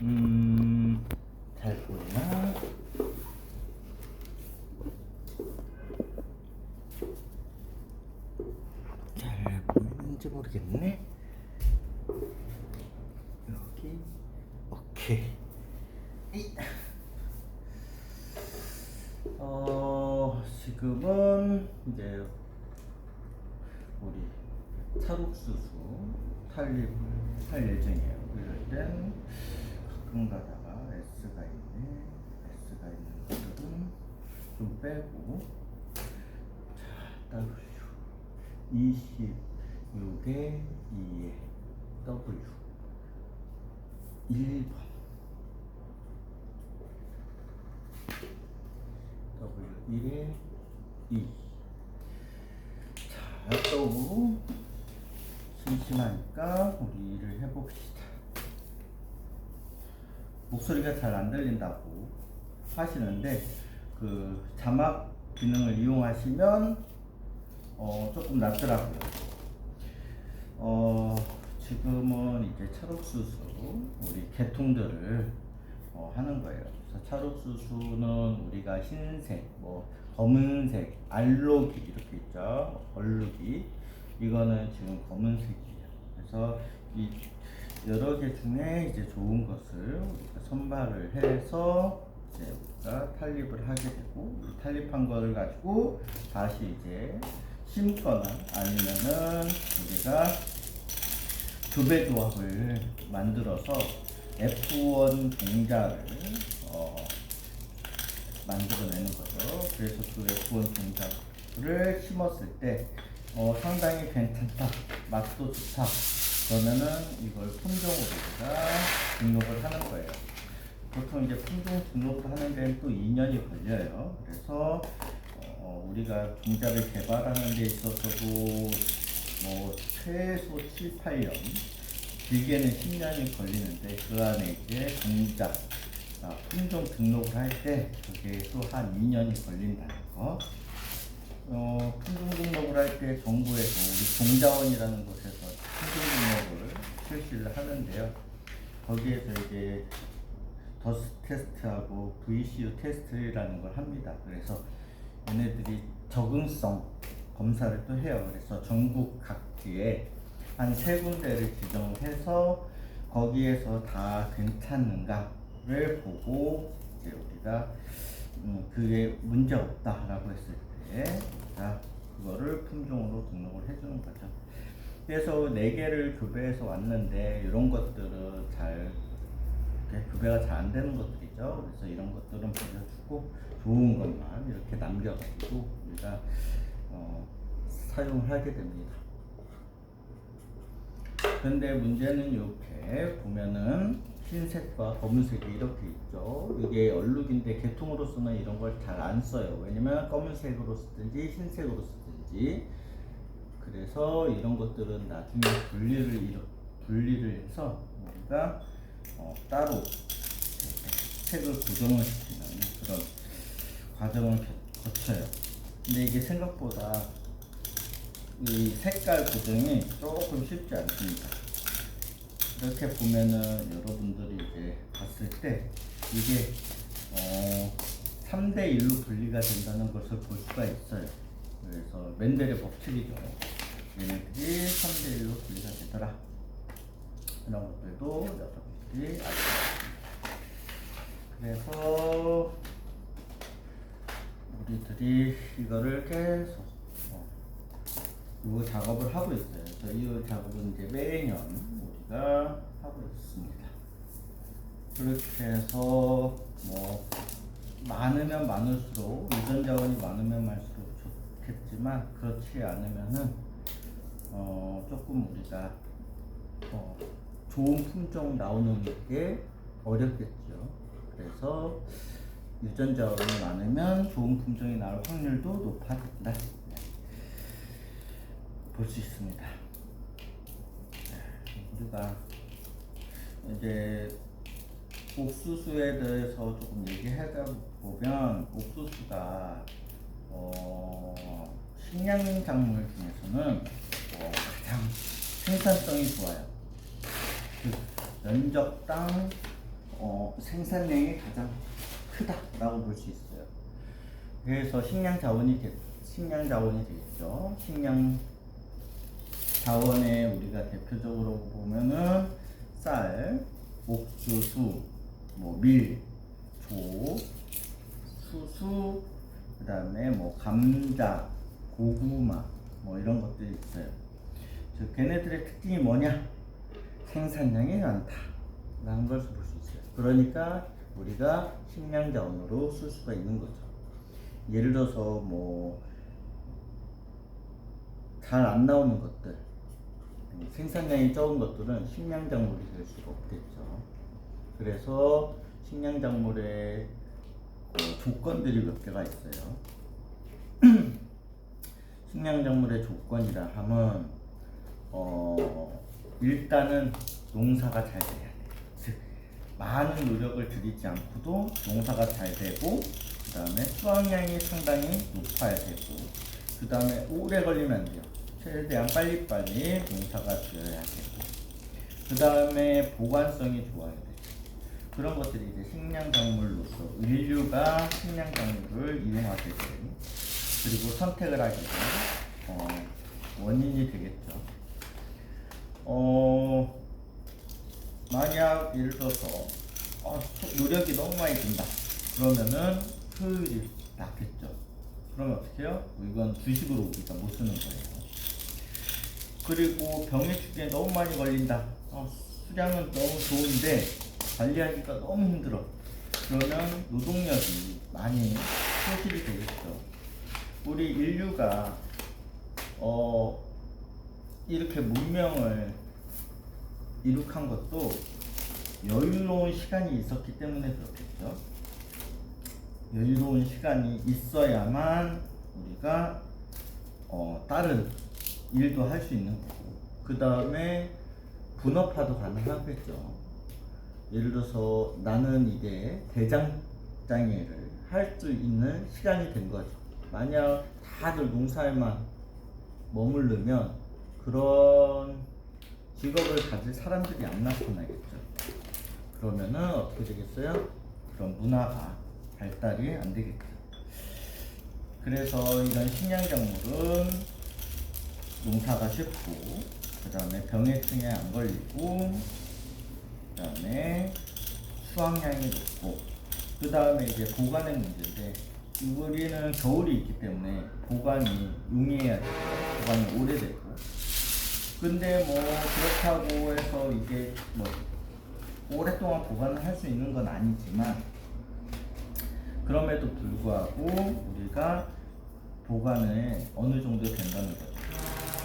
음, 잘 보이나? 잘 보이는지 모르겠네. 여기, 오케이. 이. 지금은 이제 우리 찰옥수수 탈립을 할 예정이에요. 이럴 땐 가끔 가다가 S가 있네. S가 있는 것들은 좀 빼고, 자, W 26에 2에 W 1번 W 1에 2. 자, 또 심심하니까 우리 일을 해봅시다. 목소리가 잘 안 들린다고 하시는데 그 자막 기능을 이용하시면 조금 낫더라고요. 지금은 이제 찰옥수수 우리 개통들을 하는 거예요. 그래서 찰옥수수는 우리가 흰색, 검은색, 알록이 이렇게 있죠. 얼룩이. 이거는 지금 검은색이에요. 그래서 이 여러 개 중에 이제 좋은 것을 우리가 선발을 해서 이제 우리가 탈립을 하게 되고, 탈립한 거를 가지고 다시 이제 심거나 아니면은 우리가 교배 조합을 만들어서 F1 종자를 만들어내는 거죠. 그래서 그 F1 종자를 심었을 때 상당히 괜찮다, 맛도 좋다, 그러면은 이걸 품종으로 우리가 등록을 하는 거예요. 보통 이제 품종 등록을 하는 데는 또 2년이 걸려요. 그래서 우리가 종자를 개발하는 데 있어서도 최소 7, 8년, 길게는 10년이 걸리는데 그 안에 이제 종자, 품종 등록을 할 때 그게 또 한 2년이 걸린다는 거. 품종 등록을 할 때 정부에서 우리 종자원이라는 곳에서 품종 등록을 실시를 하는데요. 거기에서 이제 더스 테스트하고 VCU 테스트라는 걸 합니다. 그래서 얘네들이 적응성 검사를 또 해요. 그래서 전국 각지에 한 3군데를 지정해서 거기에서 다 괜찮는가를 보고 이제 우리가 그게 문제 없다라고 했을 때 그거를 품종으로 등록을 해주는 거죠. 그래서 4개를 교배해서 왔는데 이런 것들은 잘 교배가 잘 안 되는 것들이죠. 그래서 이런 것들은 버려주고 좋은 것만 이렇게 남겨가지고 우리가 사용을 하게 됩니다. 그런데 문제는 이렇게 보면은 흰색과 검은색이 이렇게 있죠. 이게 얼룩인데 개통으로서는 이런 걸 잘 안 써요. 왜냐면 검은색으로 쓰든지 흰색으로 쓰든지. 그래서 이런 것들은 나중에 분리를 해서 우리가 따로 색을 고정을 시키는 그런 과정을 거쳐요. 근데 이게 생각보다 이 색깔 고정이 조금 쉽지 않습니다. 이렇게 보면은 여러분들이 이제 봤을 때 이게 3대1로 분리가 된다는 것을 볼 수가 있어요. 그래서 맨델의 법칙이죠. 얘네들이 3대1로 분리가 되더라. 이런 것들도 여러분들이 알고 있습니다. 그래서 우리들이 이거를 계속 이 작업을 하고 있어요. 그래서 이 작업은 이제 매년 우리가 하고 있습니다. 그렇게 해서 많으면 많을수록 유전 자원이 많으면 많을수록 좋겠지만 그렇지 않으면은 조금 우리가 좋은 품종 나오는 게 어렵겠죠. 그래서 유전 자원이 많으면 좋은 품종이 나올 확률도 높아진다. 볼 수 있습니다. 우리가 이제 옥수수에 대해서 조금 얘기하다 보면 옥수수가 식량작물 중에서는 가장 생산성이 좋아요. 그 면적당 생산량이 가장 크다라고 볼 수 있어요. 그래서 식량 자원이 되겠죠. 식량 자원에 우리가 대표적으로 보면은 쌀, 옥수수, 밀, 조, 수수, 그 다음에 감자, 고구마, 이런 것들이 있어요. 즉, 걔네들의 특징이 뭐냐? 생산량이 많다라는 걸 볼 수 있어요. 그러니까 우리가 식량 자원으로 쓸 수가 있는 거죠. 예를 들어서 잘 안 나오는 것들, 생산량이 적은 것들은 식량 작물이 될 수가 없겠죠. 그래서 식량 작물의 조건들이 몇 개가 있어요. 식량 작물의 조건이라 하면 일단은 농사가 잘 돼야 돼. 즉, 많은 노력을 들이지 않고도 농사가 잘 되고, 그 다음에 수확량이 상당히 높아야 되고, 그 다음에 오래 걸리면 안 돼요. 최대한 빨리빨리 농사가 되어야 되고, 그 다음에 보관성이 좋아야 되죠. 그런 것들이 이제 식량작물로서 인류가 식량작물을 이용하게 된, 그리고 선택을 하게 된 원인이 되겠죠. 만약 예를 들어서 노력이 너무 많이 든다. 그러면은 효율이 낮겠죠. 그러면 어떻게 해요? 이건 주식으로 우리가 못 쓰는 거예요. 그리고 병의 축에 너무 많이 걸린다. 수량은 너무 좋은데 관리하기가 너무 힘들어. 그러면 노동력이 많이 소실이 되겠죠. 우리 인류가 이렇게 문명을 이룩한 것도 여유로운 시간이 있었기 때문에 그렇겠죠. 여유로운 시간이 있어야만 우리가 다른 일도 할 수 있는 거고, 그 다음에 분업화도 가능하겠죠. 예를 들어서 나는 이제 대장장애를 할 수 있는 시간이 된 거죠. 만약 다들 농사에만 머무르면 그런 직업을 가질 사람들이 안 나타나겠죠. 그러면은 어떻게 되겠어요? 그런 문화가 발달이 안 되겠죠. 그래서 이런 식량작물은 농사가 쉽고, 그 다음에 병해충에 안 걸리고, 그 다음에 수확량이 높고, 그 다음에 이제 보관의 문제인데, 우리는 겨울이 있기 때문에 보관이 용이해야 되고, 보관이 오래되고, 근데 그렇다고 해서 이게 오랫동안 보관을 할 수 있는 건 아니지만, 그럼에도 불구하고 우리가 보관을 어느 정도 된다는 거죠.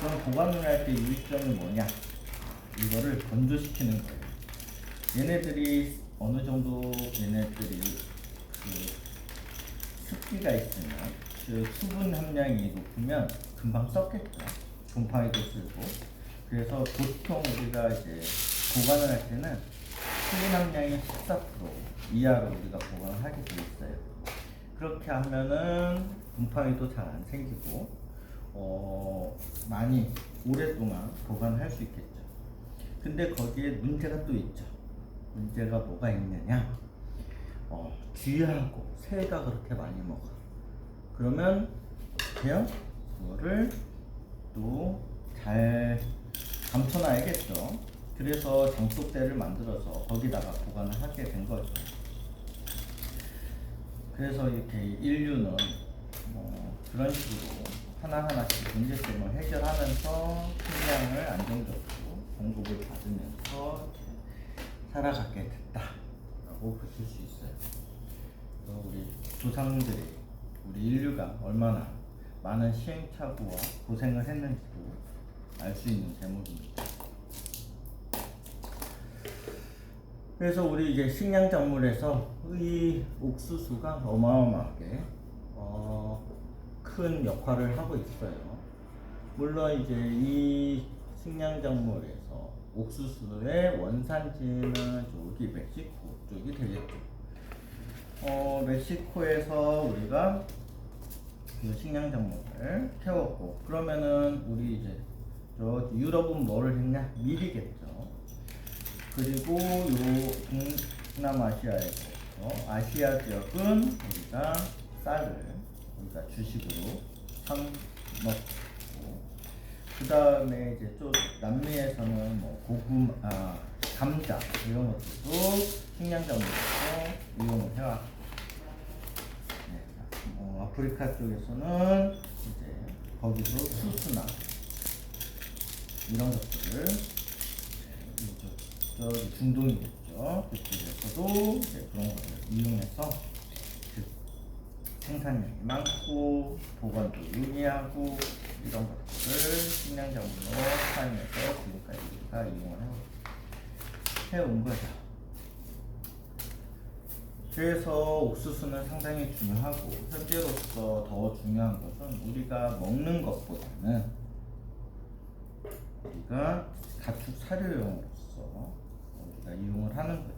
그럼 보관을 할 때 유의점이 뭐냐? 이거를 건조시키는 거예요. 얘네들이 어느 정도 습기가 있으면, 그 수분 함량이 높으면 금방 썩겠죠. 곰팡이도 쓸고. 그래서 보통 우리가 이제 보관을 할 때는 수분 함량이 14% 이하로 우리가 보관을 하게 돼 있어요. 그렇게 하면은 곰팡이도 잘 안 생기고, 많이 오랫동안 보관을 할 수 있겠죠. 근데 거기에 문제가 또 있죠. 문제가 뭐가 있느냐? 쥐하고 새가 그렇게 많이 먹어. 그러면 어떻게 해요? 그거를 또 잘 감춰놔야겠죠. 그래서 장독대를 만들어서 거기다가 보관을 하게 된 거죠. 그래서 이렇게 인류는 그런 식으로 하나하나씩 문제점을 해결하면서 식량을 안정적으로 공급을 받으면서 살아가게 됐다라고 보실 수 있어요. 우리 조상들이, 우리 인류가 얼마나 많은 시행착오와 고생을 했는지도 알 수 있는 대목입니다. 그래서 우리 이제 식량작물에서 이 옥수수가 어마어마하게 큰 역할을 하고 있어요. 물론 이제 이 식량작물에서 옥수수의 원산지는 저기 멕시코 쪽이 되겠죠. 멕시코에서 우리가 그 식량작물을 태웠고, 그러면은 우리 이제 저 유럽은 뭐를 했냐? 밀이겠죠. 그리고 동남아시아에서 아시아 지역은 우리가 쌀을 우리가 주식으로 사 먹고, 그 다음에 이제 좀 남미에서는 뭐 감자 이런 것들도 식량작물로서 이용을 해왔고, 네. 아프리카 쪽에서는 이제 거기도 수수나 이런 것들을, 저기 중동이겠죠. 그쪽에서도 이제 그런 것을 이용해서 생산량이 많고 보관도 용이하고 이런 것들을 식량작물로 사용해서 지금까지 우리가 이용을 해온 거죠. 그래서 옥수수는 상당히 중요하고, 현재로서 더 중요한 것은 우리가 먹는 것보다는 우리가 가축 사료용으로서 우리가 이용을 하는 거죠.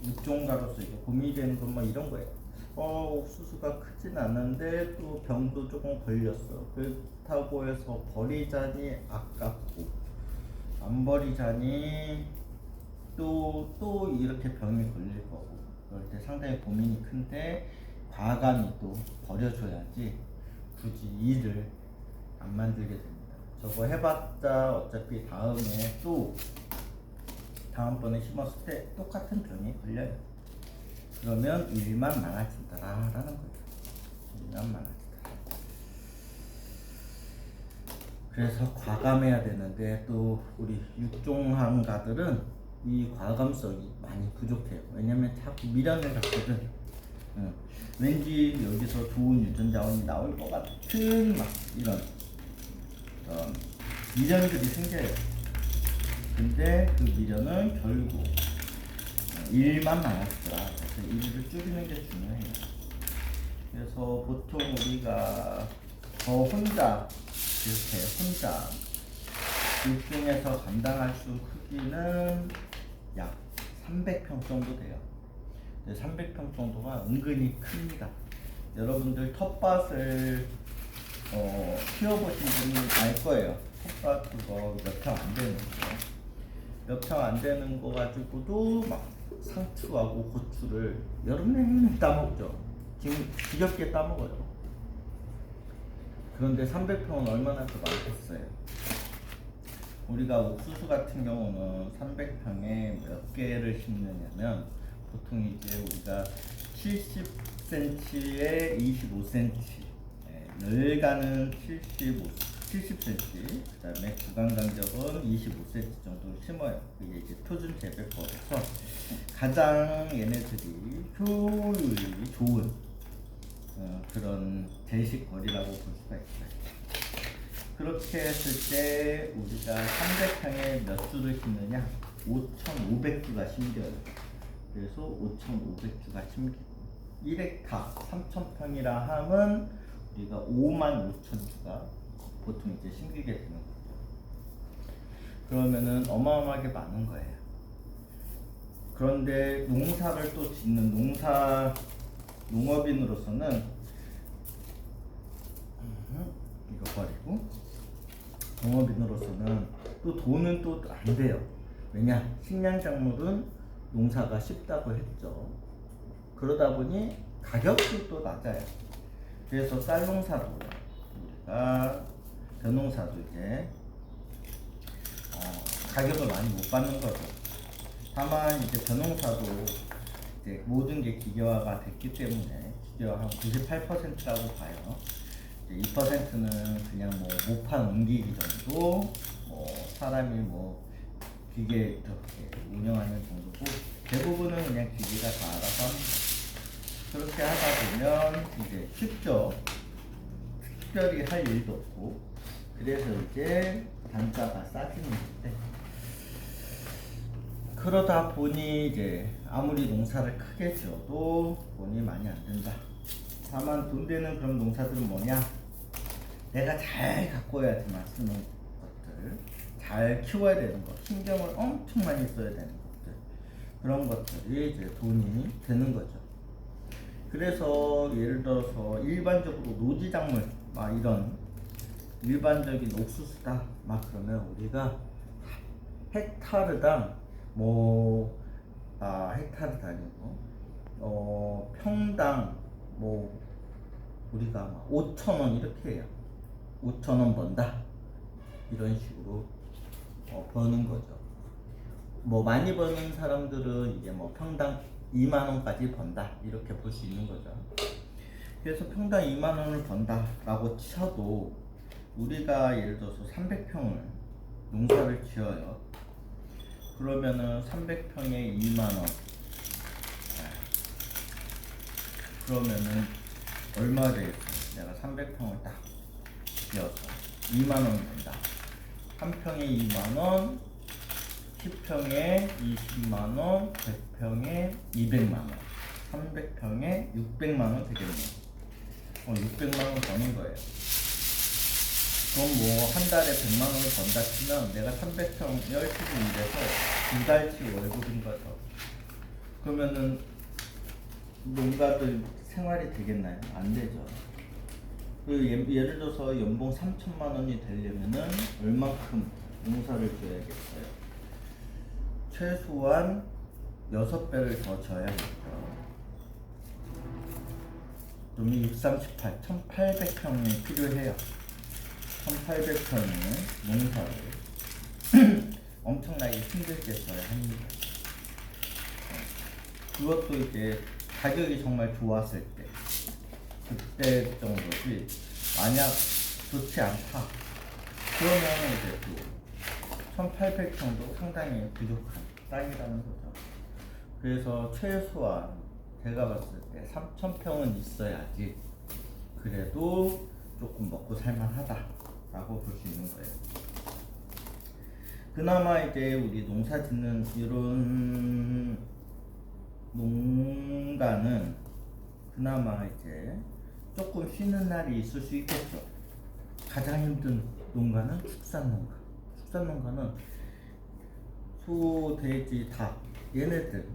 육종가로서 이게 고민이 되는 건 뭐 이런 거예요. 옥수수가 크진 않은데 또 병도 조금 걸렸어. 그렇다고 해서 버리자니 아깝고, 안 버리자니 또 이렇게 병이 걸릴 거고, 그럴 때 상당히 고민이 큰데, 과감히 또 버려줘야지 굳이 일을 안 만들게 됩니다. 저거 해봤자 어차피 다음번에 심었을 때 똑같은 병이 걸려요. 그러면 일만 많아진다라는 거예요. 일만 많아진다. 그래서 과감해야 되는데, 또 우리 육종항가들은 이 과감성이 많이 부족해요. 왜냐면 자꾸 미련을 갖거든. 왠지 여기서 좋은 유전자원이 나올 것 같은 막 이런 미련들이 생겨요. 근데 그 미련은 결국 일만 많았더라. 그래서 일을 줄이는 게 중요해요. 그래서 보통 우리가 혼자 육중에서 감당할 수 있는 크기는 약 300평 정도 돼요. 300평 정도가 은근히 큽니다. 여러분들 텃밭을 키워보신 분이 알 거예요. 텃밭 그거 몇 평 안 되는 거. 몇 평 안 되는 거 가지고도 막 상추하고 고추를 여름 내내 따먹죠. 지금 지겹게 따먹어요. 그런데 300평은 얼마나 더 많겠어요. 우리가 옥수수 같은 경우는 300평에 몇 개를 심느냐면, 보통 이제 우리가 70cm에 25cm, 열가는 70cm, 그 다음에 구간 간격은 25cm 정도 심어요. 이게 이제 표준 재배법에서 가장 얘네들이 효율이 좋은 그런 제식거리라고 볼 수가 있어요. 그렇게 했을 때 우리가 300평에 몇 주를 심느냐? 5,500주가 심겨요. 그래서 5,500주가 심기고, 1헥타 3,000평이라 하면 우리가 55,000주가 보통 이제 심기게 되는 거죠. 그러면은 어마어마하게 많은 거예요. 그런데 농사를 또 짓는 농업인으로서는 이거 버리고, 농업인으로서는 또 돈은 또 안 돼요. 왜냐? 식량작물은 농사가 쉽다고 했죠. 그러다 보니 가격도 또 낮아요. 그래서 쌀농사도 우리가 벼농사도 이제 가격을 많이 못 받는 거죠. 다만 이제 벼농사도 이제 모든 게 기계화가 됐기 때문에, 기계화 한 98%라고 봐요. 2%는 그냥 뭐 모판 옮기기 정도, 사람이 기계 이렇게 운영하는 정도고, 대부분은 그냥 기계가 다 알아서 합니다. 그렇게 하다 보면 이제 쉽죠. 특별히 할 일도 없고, 그래서 이제 단가가 싸지는 건데, 그러다 보니 이제 아무리 농사를 크게 지어도 돈이 많이 안 된다. 다만 돈 되는 그런 농사들은 뭐냐? 내가 잘 가꿔야지만 쓰는 것들, 잘 키워야 되는 것, 신경을 엄청 많이 써야 되는 것들, 그런 것들이 이제 돈이 되는 거죠. 그래서 예를 들어서 일반적으로 노지작물 막 이런 일반적인 옥수수다 막 그러면 우리가 헥타르당 헥타르도 아니고 평당 우리가 아마 5,000원 이렇게 해요. 5,000원 번다 이런 식으로 버는 거죠. 많이 버는 사람들은 이제 평당 2만 원까지 번다 이렇게 볼 수 있는 거죠. 그래서 평당 2만 원을 번다라고 쳐도 우리가 예를 들어서 300평을 농사를 지어요. 그러면은 300평에 2만 원. 그러면은 얼마 되겠어요? 내가 300평을 딱 지어서 2만 원 번다. 한 평에 2만 원, 10평에 20만 원, 100평에 200만 원, 300평에 600만 원 되겠네요. 600만 원 버는 거예요. 그럼 한 달에 100만 원을 번다 치면 내가 300평 열심히 일해서 2달치 월급인 거죠. 그러면은 농가들 생활이 되겠나요? 안 되죠. 예를 들어서 연봉 3천만 원이 되려면은 얼만큼 농사를 지어야겠어요? 최소한 6배를 더 져야겠죠. 그러면 6, 3, 18, 1800평이 필요해요. 1800평의 농사를 엄청나게 힘들게 써야 합니다. 그것도 이제 가격이 정말 좋았을 때 그때 정도지. 만약 좋지 않다 그러면 이제 또 1800평도 상당히 부족한 땅이라는 거죠. 그래서 최소한 제가 봤을 때 3000평은 있어야지 그래도 조금 먹고 살만하다라고 볼 수 있는 거예요. 그나마 이제 우리 농사 짓는 이런 농가는 그나마 이제 조금 쉬는 날이 있을 수 있겠죠. 가장 힘든 농가는 축산농가. 축산농가는 소, 돼지, 닭 얘네들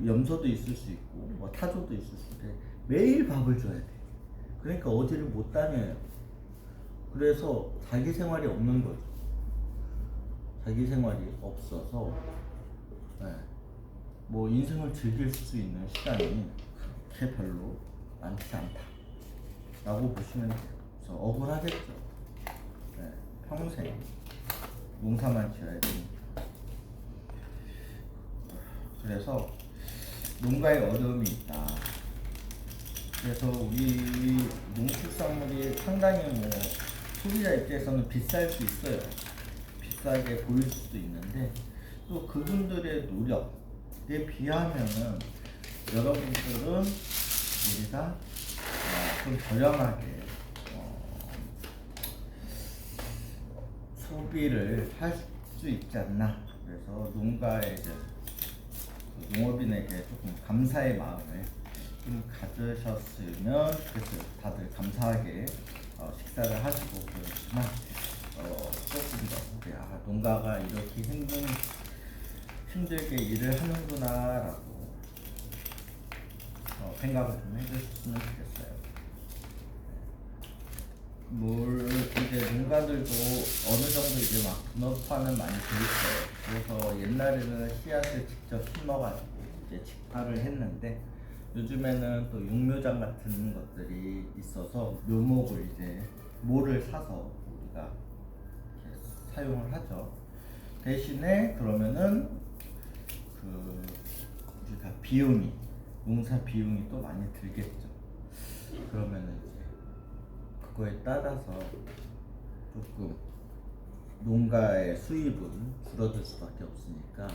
염소도 있을 수 있고 타조도 있을 수 있는데 매일 밥을 줘야 돼. 그러니까 어디를 못 다녀요. 그래서 자기 생활이 없는 거죠. 자기 생활이 없어서 인생을 즐길 수 있는 시간이 그렇게 별로 많지 않다 라고 보시면 돼요. 그래서 억울하겠죠. 평생 농사만 지어야 되니까. 그래서 농가에 어려움이 있다. 그래서 우리 농축산물이 상당히 소비자 입장에서는 비쌀 수 있어요. 비싸게 보일 수도 있는데 또 그분들의 노력에 비하면은 여러분들은 우리가 좀 저렴하게 소비를 할 수 있지 않나. 그래서 농가에 농업인에게 조금 감사의 마음을 좀 가지셨으면 좋겠어요. 다들 감사하게 식사를 하시고 그렇지만 조금 더 농가가 이렇게 힘들게 일을 하는구나 라고 생각을 좀 해주셨으면 좋겠어요. 이제 농가들도 어느 정도 이제 막 분업화는 많이 돼 있어요. 그래서 옛날에는 씨앗을 직접 심어가지고 이제 직파를 했는데 요즘에는 또 육묘장 같은 것들이 있어서 묘목을 이제 모를 사서 우리가 사용을 하죠. 대신에 그러면은 우리가 농사 비용이 또 많이 들겠죠. 그러면은 이제 그거에 따라서 조금 농가의 수입은 줄어들 수밖에 없으니까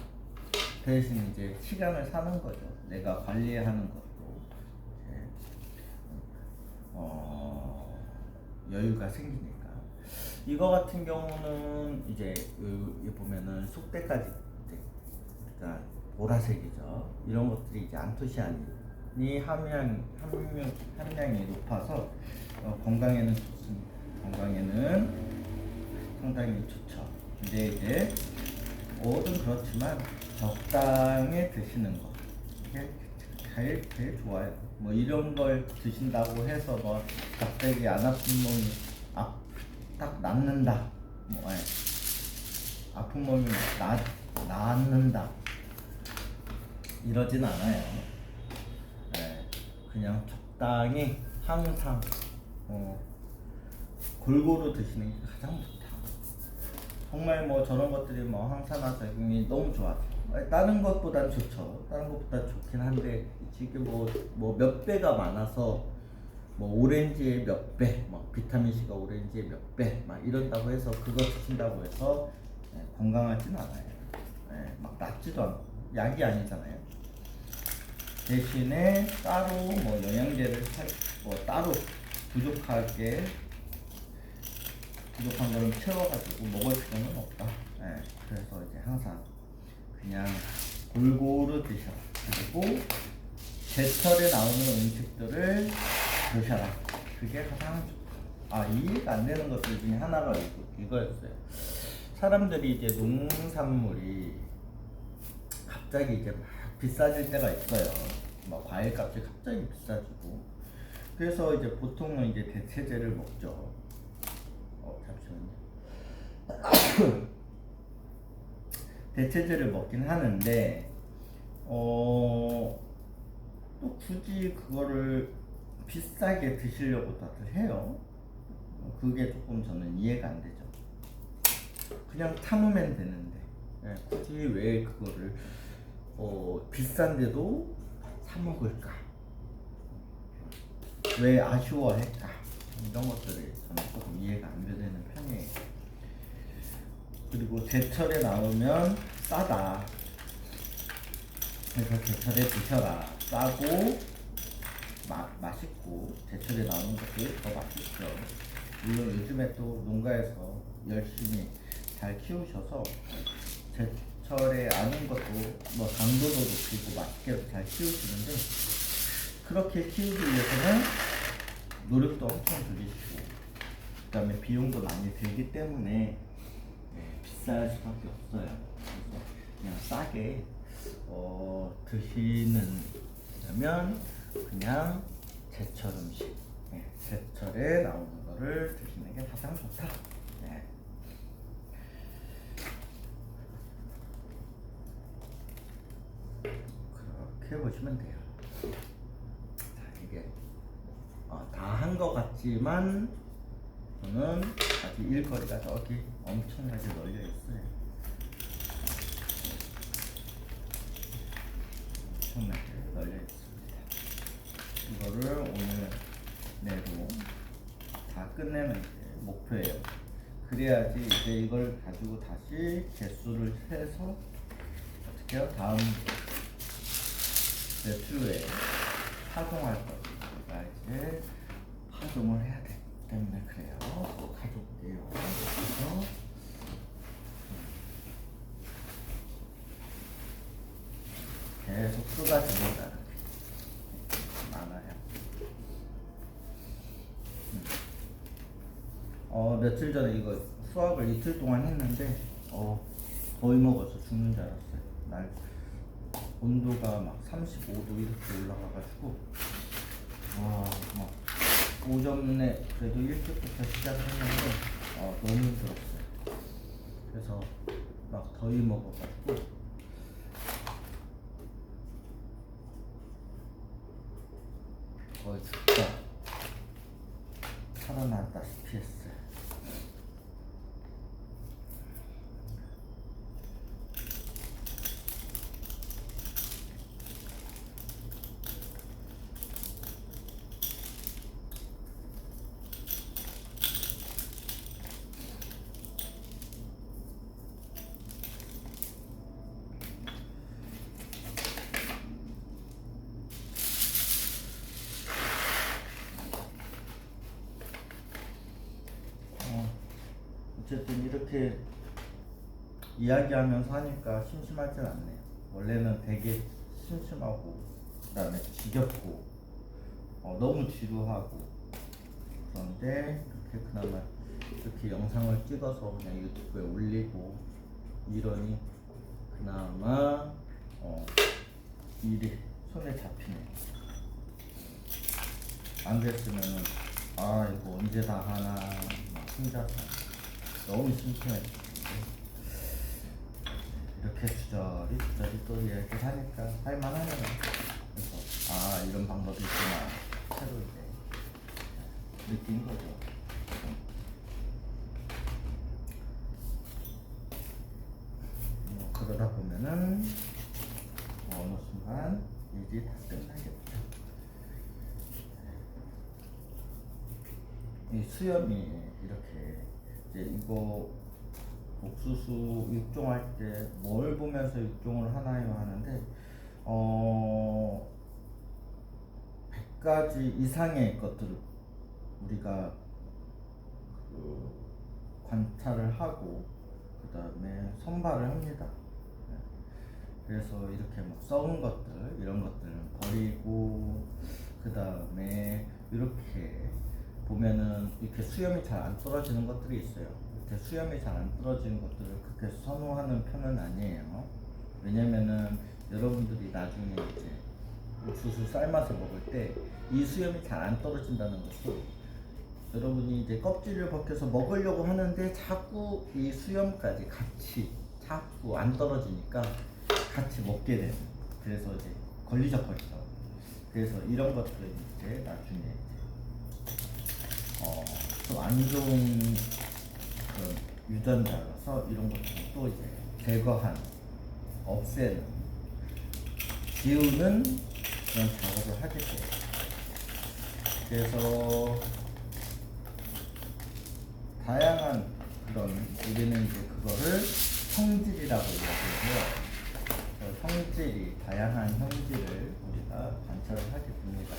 대신 이제 시간을 사는 거죠. 내가 관리하는 것도 여유가 생기니까. 이거 같은 경우는 이제 여기 보면은 속대까지 그러니까 보라색이죠. 이런 것들이 이제 안토시아닌이 함량이 높아서 건강에는 좋습니다. 건강에는 상당히 좋죠. 근데 이제 뭐든 그렇지만 적당히 드시는 거 이게 제일 좋아요. 이런 걸 드신다고 해서 갑자기 안 아픈 몸이 딱 낫는다. 아픈 몸이 낳는다 이러진 않아요. 네, 그냥 적당히 항상 골고루 드시는 게 가장 좋다. 정말 뭐 저런 것들이 뭐 항산화 작용이 너무 좋아서 다른 것보단 좋죠. 다른 것보다 좋긴 한데 지금 뭐 몇 배가 많아서 뭐 오렌지의 몇 배, 뭐 비타민 C가 오렌지의 몇 배, 막 이런다고 해서 그거 드신다고 해서 건강하진 않아요. 막 낫지도 않고 약이 아니잖아요. 대신에 따로 뭐 영양제를 뭐 따로 부족한 거를 채워가지고 먹을 필요는 없다. 그래서 이제 항상 그냥 골고루 드셔. 그리고 제철에 나오는 음식들을 드셔라. 그게 가장 좋다. 이해가 안 되는 것들 중에 하나가 이거였어요. 사람들이 이제 농산물이 갑자기 이제 막 비싸질 때가 있어요. 막 과일값이 갑자기 비싸지고. 그래서 이제 보통은 이제 대체제를 먹죠. 잠시만요. 대체제를 먹긴 하는데, 또 굳이 그거를 비싸게 드시려고 다들 해요. 그게 조금 저는 이해가 안 되죠. 그냥 참으면 되는데, 굳이 왜 그거를 비싼데도 사 먹을까? 왜 아쉬워할까? 이런 것들이 저는 조금 이해가 안 되는 편이에요. 그리고 제철에 나오면 싸다. 그래서 제철에 드셔라. 싸고 맛있고 제철에 나오는 것들이 더 맛있죠. 물론 요즘에 또 농가에서 열심히 잘 키우셔서 제철에 아닌 것도 뭐 당도도 높이고 맛있게 잘 키우시는데, 그렇게 키우기 위해서는 노력도 엄청 들이시고 그 다음에 비용도 많이 들기 때문에 비쌀 수밖에 없어요. 그래서 그냥 싸게 드시는 그냥 제철 음식, 제철에 나오는 거를 드시는 게 가장 좋다. 그렇게 보시면 돼요. 자, 이게 다 한 것 같지만 저는 아직 일거리가 저기 엄청나게 널려 있어요. 엄청나게 널려 있습니다. 이거를 오늘 내로 다 끝내는 게 목표예요. 그래야지 이제 이걸 가지고 다시 개수를 세서 어떻게 해요? 다음 며칠 후에 파종할 거니까 이제 파종을 해야 되기 때문에 그래요. 가져올게요. 그래서 계속 쏟아집니다. 많아요. 며칠 전에 이거 수확을 이틀 동안 했는데 거의 먹어서 죽는 줄 알았어요. 날 온도가 막 35도 이렇게 올라가가지고 막 오전에 그래도 일찍부터 시작을 했는데 너무 힘들었어요. 그래서 막 더위 먹어가지고 거의 죽다 살아났다시피 했어요. 어쨌든 이렇게 이야기하면서 하니까 심심하진 않네요. 원래는 되게 심심하고 그다음에 지겹고 너무 지루하고, 그런데 이렇게 그나마 이렇게 영상을 찍어서 그냥 유튜브에 올리고 이러니 그나마 일이 손에 잡히네요. 안 그랬으면은 이거 언제 다 하나 막 혼자서 너무 심심했는데 이렇게 주저리 또 이야기를 하니까 할만하네요. 그래서 아 이런 방법이 있구나 새로 이제 느낀 거죠. 그러다 보면은 어느 순간 일이 다 끝나겠죠. 이 수염이 이렇게 이제 이거 옥수수 육종할 때 뭘 보면서 육종을 하나요 하는데 100가지 이상의 것들을 우리가 그 관찰을 하고 그 다음에 선발을 합니다. 그래서 이렇게 막 썩은 것들 이런 것들은 버리고 그 다음에 이렇게 보면은 이렇게 수염이 잘 안 떨어지는 것들이 있어요. 이렇게 수염이 잘 안 떨어지는 것들을 그렇게 선호하는 편은 아니에요. 왜냐면은 여러분들이 나중에 이제 옥수수 삶아서 먹을 때 이 수염이 잘 안 떨어진다는 것은 여러분이 이제 껍질을 벗겨서 먹으려고 하는데 자꾸 이 수염까지 같이 자꾸 안 떨어지니까 같이 먹게 되는. 그래서 이제 걸리적거리죠. 그래서 이런 것들은 이제 나중에 좀 안 좋은 그런 유전자라서 이런 것들은 또 이제 제거하는, 없애는, 지우는 그런 작업을 하게 돼요. 그래서 다양한 그런 우리는 이제 그거를 형질이라고 이야기해요. 형질이 다양한 형질을 우리가 관찰을 하게 됩니다.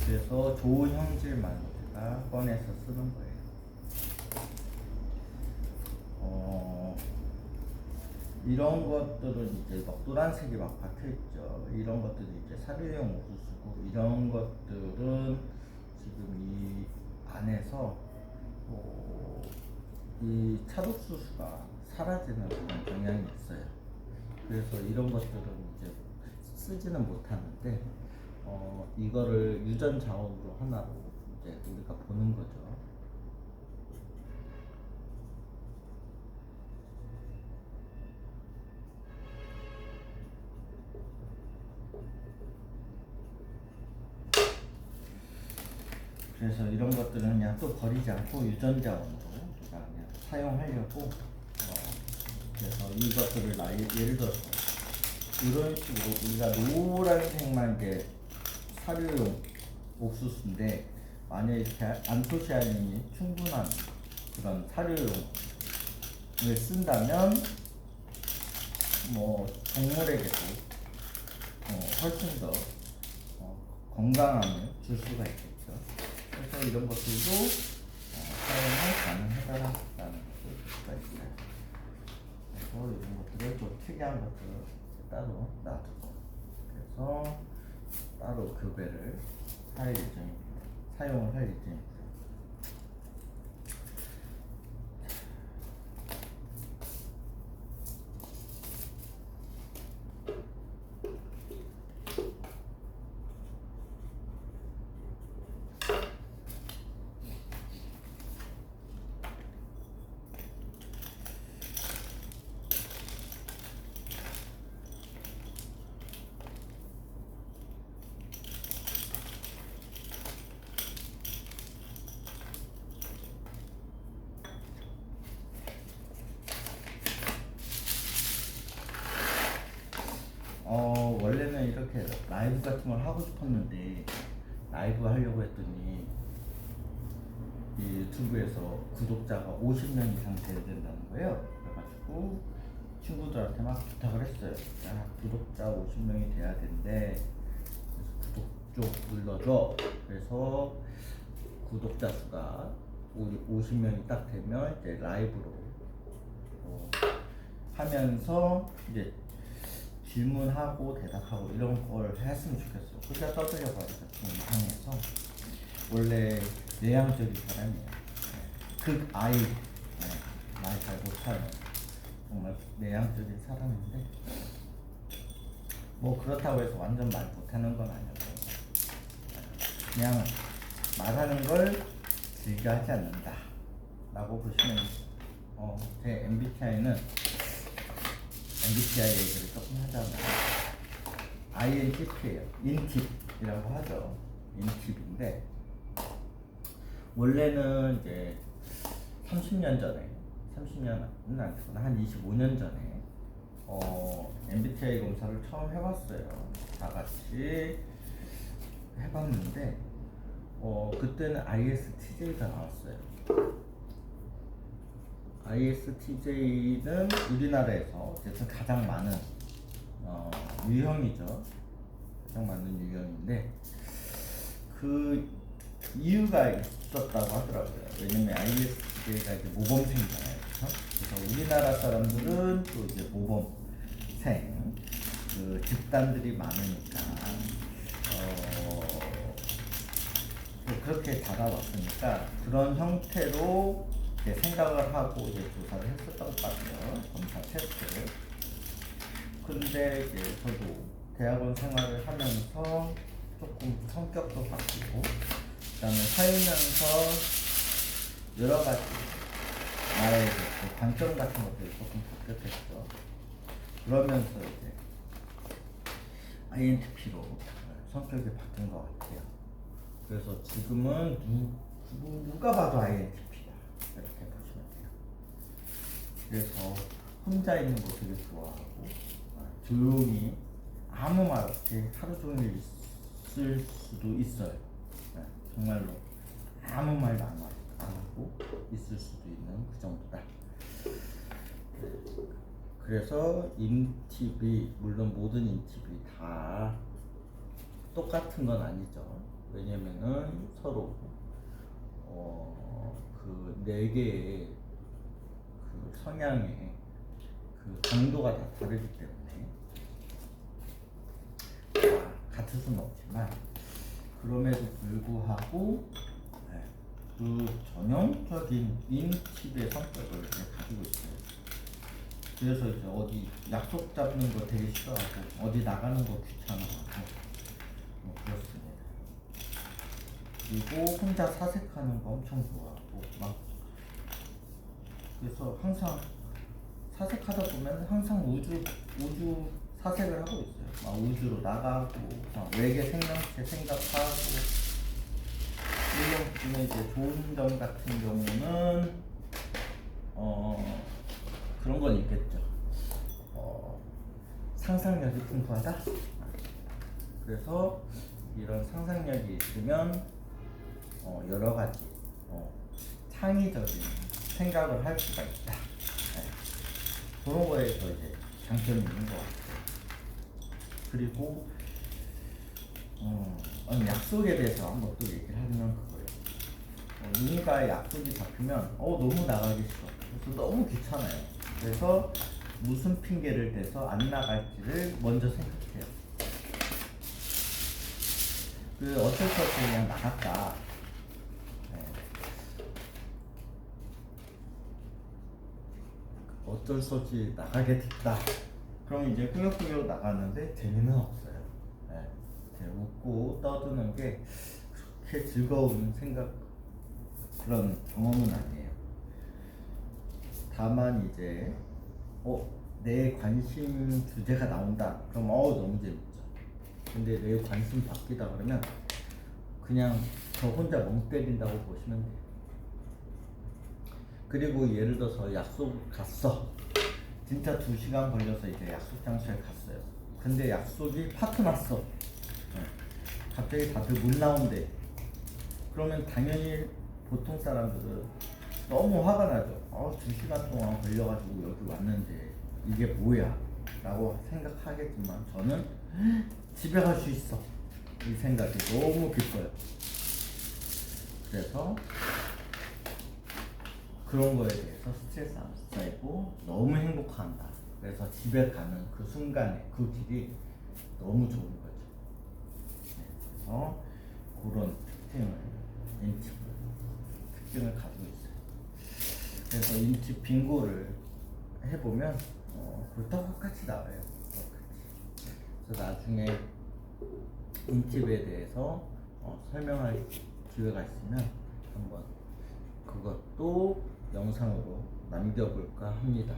그래서 좋은 형질만 우리가 꺼내서 쓰는 거예요. 이런 것들은 이제 막 노란색이 막 박혀 있죠. 이런 것들이 이제 사료용 옥수수고 이런 것들은 지금 이 안에서 이 찰옥수수가 사라지는 그런 경향이 있어요. 그래서 이런 것들은 이제 쓰지는 못하는데 이거를 유전 자원으로 하나로 이제 우리가 보는 거죠. 그래서 이런 것들은 그냥 또 버리지 않고 유전 자원으로 우리가 그냥 사용하려고 그래서 이것들을 예를 들어서 이런 식으로 우리가 노란색만 이제 사료용 옥수수인데 만약에 이렇게 안토시아닌이 충분한 그런 사료용을 쓴다면 뭐 동물에게도 훨씬 더 건강함을 줄 수가 있겠죠. 그래서 이런 것들도 사용을 가능하다라는 것을 볼 수가 있어요. 그래서 이런 것들을 또 특이한 것들을 따로 놔두고 그래서 따로 교배를 할 예정입니다. 사용을 할 예정입니다. 원래는 이렇게 라이브 같은 걸 하고 싶었는데 라이브 하려고 했더니 이 유튜브에서 구독자가 50명 이상 돼야 된다는 거예요. 그래가지고 친구들한테 막 부탁을 했어요. 야, 구독자 50명이 돼야 된대. 그래서 구독 좀 눌러줘. 그래서 구독자 수가 50명이 딱 되면 이제 라이브로 하면서 이제 질문하고 대답하고 이런 걸 했으면 좋겠어. 그냥 떠들려가지고 좀 이상해서. 원래 내향적인 사람이에요. 극아이, 말 잘 못하는 정말 내향적인 사람인데 뭐 그렇다고 해서 완전 말 못하는 건 아니고 그냥 말하는 걸 즐겨하지 않는다 라고 보시면 제 MBTI는 MBTI 얘기를 조금 하자면 INTP예요. 인팁이라고 하죠. 인팁인데 원래는 이제 30년 전에 30년은 아니구나 한 25년 전에 MBTI 검사를 처음 해봤어요. 다 같이 해봤는데 그때는 ISTJ가 나왔어요. ISTJ는 우리나라에서 어쨌든 가장 많은 유형이죠. 가장 많은 유형인데 그 이유가 있었다고 하더라고요. 왜냐면 ISTJ가 이제 모범생이잖아요. 그래서 우리나라 사람들은 또 이제 모범생 그 집단들이 많으니까 그렇게 자라왔으니까 그런 형태로 이제 생각을 하고 이제 조사를 했었던 것 같아요. 검사 테스트를. 근데 이제 저도 대학원 생활을 하면서 조금 성격도 바뀌고 그다음에 살면서 여러 가지 나의 그 관점 같은 것들이 조금 바뀌었겠죠. 그러면서 이제 INTP로 성격이 바뀐 것 같아요. 그래서 지금은 누가 봐도 INTP다 이렇게 보시면 돼요. 그래서 혼자 있는 거 되게 좋아하고 조용히 아무 말 없이 하루 종일 있을 수도 있어요. 정말로 아무 말도 안 하고 있을 수도 있는 그 정도다. 그래서 인팁이 물론 모든 인팁이 다 똑같은 건 아니죠. 왜냐면은 서로 그 네 개의 그 성향의 그 강도가 다 다르기 때문에 같을 수는 없지만 그럼에도 불구하고 그 전형적인 인팁의 성격을 가지고 있어요. 그래서 이제 어디 약속 잡는 거 되게 싫어하고 어디 나가는 거 귀찮아하고 뭐 그렇습니다. 그리고 혼자 사색하는 거 엄청 좋아하고 막 그래서 항상 사색하다 보면 항상 우주 사색을 하고 있어요. 막 우주로 나가고 외계 생명체 생각하고 물론 이제 좋은 점 같은 경우는 그런 건 있겠죠. 상상력이 풍부하다. 그래서 이런 상상력이 있으면 여러 가지 창의적인 생각을 할 수가 있다. 그런 거에서 이제 장점이 있는 것 같아요. 그리고 약속에 대해서 한번 또 얘기를 하면 그거예요. 누군가의 약속이 잡히면 너무 나가기 싫어. 그래서 너무 귀찮아요. 그래서 무슨 핑계를 대서 안 나갈지를 먼저 생각해요. 그 어쩔 수 없이 그냥 나갈까. 어쩔 수 없이 나가게 됐다. 그럼 이제 꾸역꾸역 나가는데 재미는 없어요. 웃고 떠드는 게 그렇게 즐거운 그런 경험은 아니에요. 다만 이제 내 관심 주제가 나온다. 그럼 너무 재밌죠. 근데 내 관심 바뀌다 그러면 그냥 저 혼자 멍 때린다고 보시면 돼요. 그리고 예를 들어서 약속 갔어. 진짜 2시간 걸려서 이제 약속 장소에 갔어요. 근데 약속이 파토 났어. 갑자기 다들 못 나온대. 그러면 당연히 보통 사람들은 너무 화가 나죠. 2시간 동안 걸려가지고 여기 왔는데 이게 뭐야? 라고 생각하겠지만 저는 집에 갈 수 있어. 이 생각이 너무 기뻐요. 그래서 그런 거에 대해서 스트레스 안 쌓이고 너무 행복한다. 그래서 집에 가는 그 순간에 그 길이 너무 좋은 거죠. 그래서 그런 특징을 가지고 있어요. 그래서 인팁 빙고를 해보면 그걸 똑같이 나와요. 똑같이. 그래서 나중에 인팁에 대해서 설명할 기회가 있으면 한번 그것도 영상으로 남겨볼까 합니다.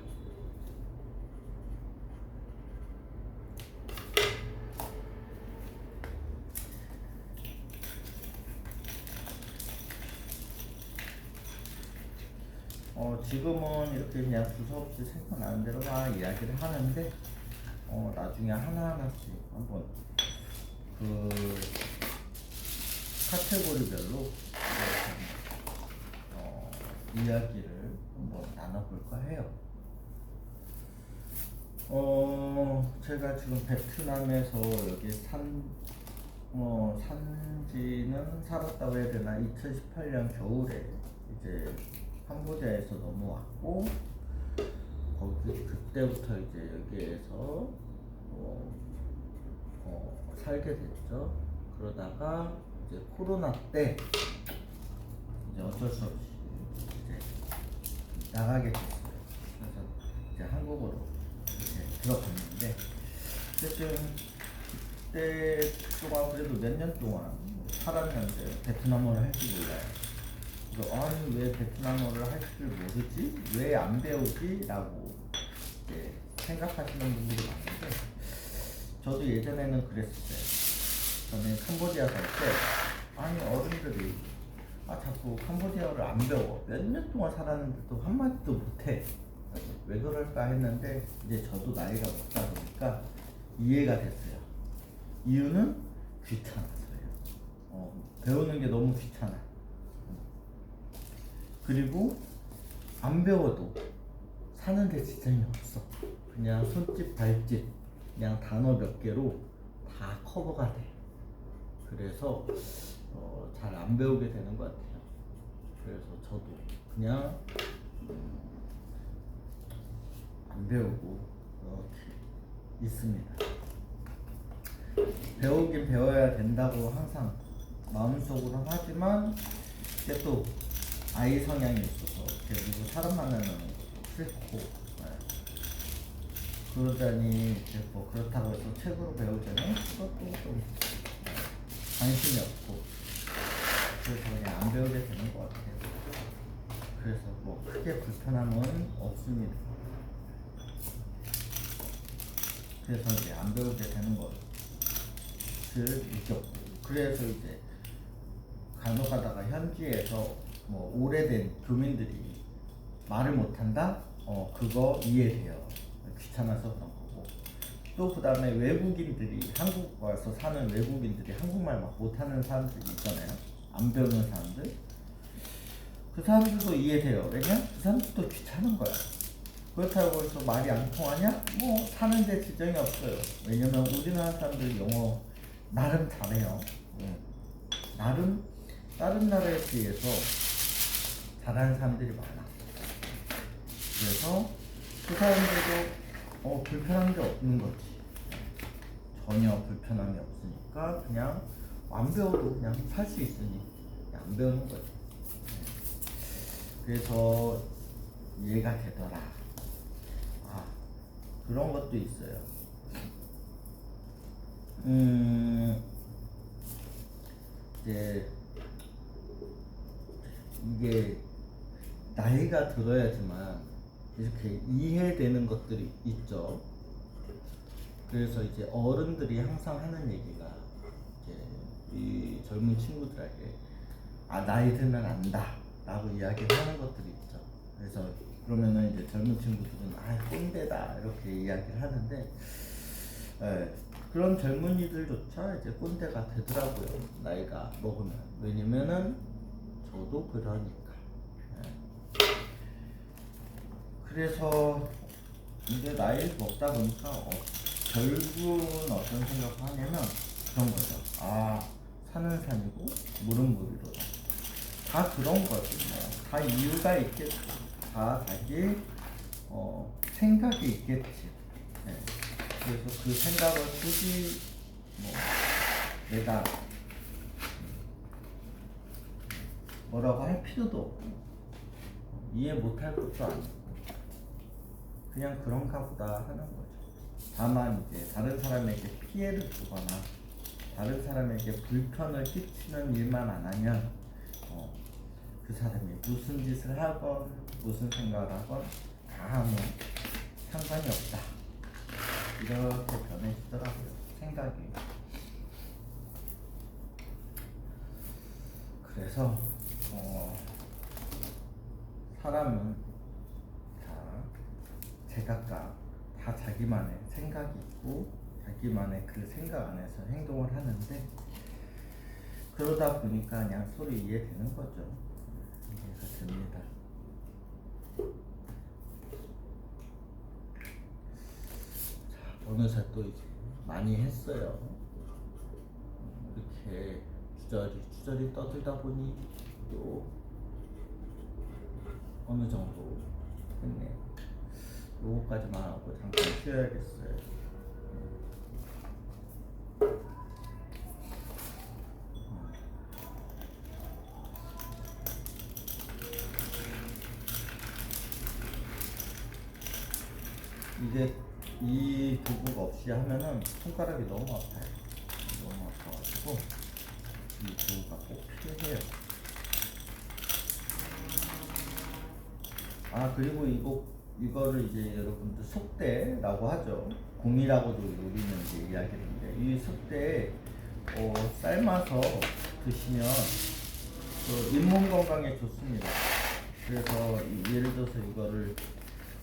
지금은 이렇게 그냥 두서없이 생각나는 대로 막 이야기를 하는데 나중에 하나하나씩 한번 그 카테고리별로 이야기를 한번 나눠볼까 해요. 제가 지금 베트남에서 여기 산지는 살았다고 해야 되나, 2018년 겨울에 이제 캄보디아에서 넘어왔고, 그때부터 이제 여기에서 살게 됐죠. 그러다가 이제 코로나 때 이제 어쩔 수 없이 이제 나가게 됐어요. 그래서 이제 한국으로 이제 들어갔는데, 어쨌든 그때 동안 그래도 몇 년 동안 살았는데 베트남어를 할 줄 몰라요. 그래서 아니 왜 베트남어를 할 줄 모르지? 왜 안 배우지? 라고 이제 생각하시는 분들이 많은데, 저도 예전에는 그랬어요. 저는 캄보디아 살 때 아니 어른들이 자꾸 캄보디아어를 안 배워, 몇 년 동안 살았는데도 한마디도 못해, 왜 그럴까 했는데 이제 저도 나이가 먹다 보니까 이해가 됐어요. 이유는 귀찮아서요. 배우는 게 너무 귀찮아. 그리고 안 배워도 사는데 지장이 없어. 그냥 손짓 발짓 그냥 단어 몇 개로 다 커버가 돼. 그래서 잘 안 배우게 되는 것 같아요. 그래서 저도 그냥 안 배우고 이렇게 있습니다. 배우긴 배워야 된다고 항상 마음속으로 하지만, 이게 또 아이 성향이 있어서 누구 사람 만나는 것도 싫고, 그러자니 이제 뭐 그렇다고 해서 책으로 배우자면 그것도 좀 관심이 없고, 그래서 그냥 안 배우게 되는 것 같아요. 그래서 뭐 크게 불편함은 없습니다. 그래서 이제 안 배우게 되는 것을 느꼈고, 그래서 이제 간혹 가다가 현지에서 뭐 오래된 교민들이 말을 못한다? 그거 이해돼요. 귀찮아서 그런 거고. 또 그 다음에 외국인들이, 한국 와서 사는 외국인들이 한국말 막 못하는 사람들이 있잖아요. 안 배우는 사람들. 그 사람들도 이해돼요. 왜냐? 그 사람들도 귀찮은 거야. 그렇다고 해서 말이 안 통하냐? 뭐 사는데 지장이 없어요. 왜냐면 우리나라 사람들 영어 나름 잘해요. 나름 다른 나라에 비해서 잘하는 사람들이 많아. 그래서 그 사람들도 불편한 게 없는 거지. 전혀 불편함이 없으니까 그냥 안 배워도 그냥 살 수 있으니 그냥 안 배우는 거지. 그래서 이해가 되더라. 그런 것도 있어요. 이게 나이가 들어야지만 이렇게 이해되는 것들이 있죠. 그래서 이제 어른들이 항상 하는 얘기가, 이제 이 젊은 친구들에게 나이 들면 안다 라고 이야기를 하는 것들이 있죠. 그래서 그러면은 이제 젊은 친구들은 꼰대다 이렇게 이야기를 하는데, 그런 젊은이들조차 이제 꼰대가 되더라고요, 나이가 먹으면. 왜냐면은 저도 그러니까. 그래서 이제 나이를 먹다 보니까 결국은 어떤 생각을 하냐면 그런 거죠. 산은 산이고 물은 물이로다. 다 그런 거지. 다 이유가 있겠지. 다 자기 생각이 있겠지. 그래서 그 생각을 굳이 내가 뭐라고 할 필요도 없고 이해 못할 것도 아니고 그냥 그런가 보다 하는 거죠. 다만 이제 다른 사람에게 피해를 주거나 다른 사람에게 불편을 끼치는 일만 안 하면 그 사람이 무슨 짓을 하건 무슨 생각을 하건 다 아무 상관이 없다. 이렇게 변해지더라고요, 생각이. 그래서 사람은 제각각 다 자기만의 생각이 있고 자기만의 그 생각 안에서 행동을 하는데 그러다 보니까 그냥 서로 이해되는 거죠. 이해가 됩니다. 자, 어느새 또 이제 많이 했어요. 이렇게 주저리 떠들다 보니 또 어느 정도 했네요. 요거까지만 하고 잠깐 쉬어야겠어요. 이게 이 도구가 없이 하면은 손가락이 너무 아파요. 너무 아파가지고 이 도구가 꼭 필요해요. 아 그리고 이거를 이제 여러분들 속대라고 하죠. 공이라고도 우리는 이제 이야기를 하는데 이 속대 삶아서 드시면 그 잇몸 건강에 좋습니다. 그래서 예를 들어서 이거를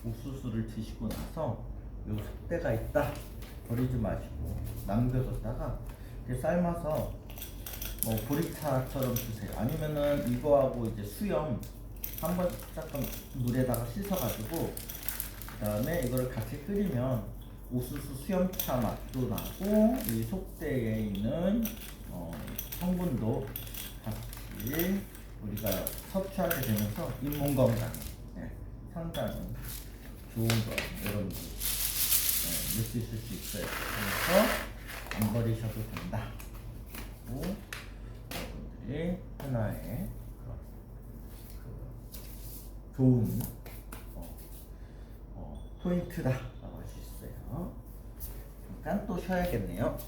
옥수수를 드시고 나서 요 속대가 있다 버리지 마시고 남겨뒀다가 이렇게 삶아서 뭐 보리차처럼 드세요. 아니면은 이거하고 이제 수염 한번 잠깐 물에다가 씻어가지고 그 다음에 이거를 같이 끓이면 옥수수 수염차 맛도 나고 이 속대에 있는 성분도 같이 우리가 섭취하게 되면서 잇몸 건강에 상당히 좋은 거 여러분들 느끼실 수 있어요. 그래서 안 버리셔도 된다. 그리고 여러분들이 하나의 좋은 포인트다라고 할 수 있어요. 잠깐 또 쉬어야겠네요.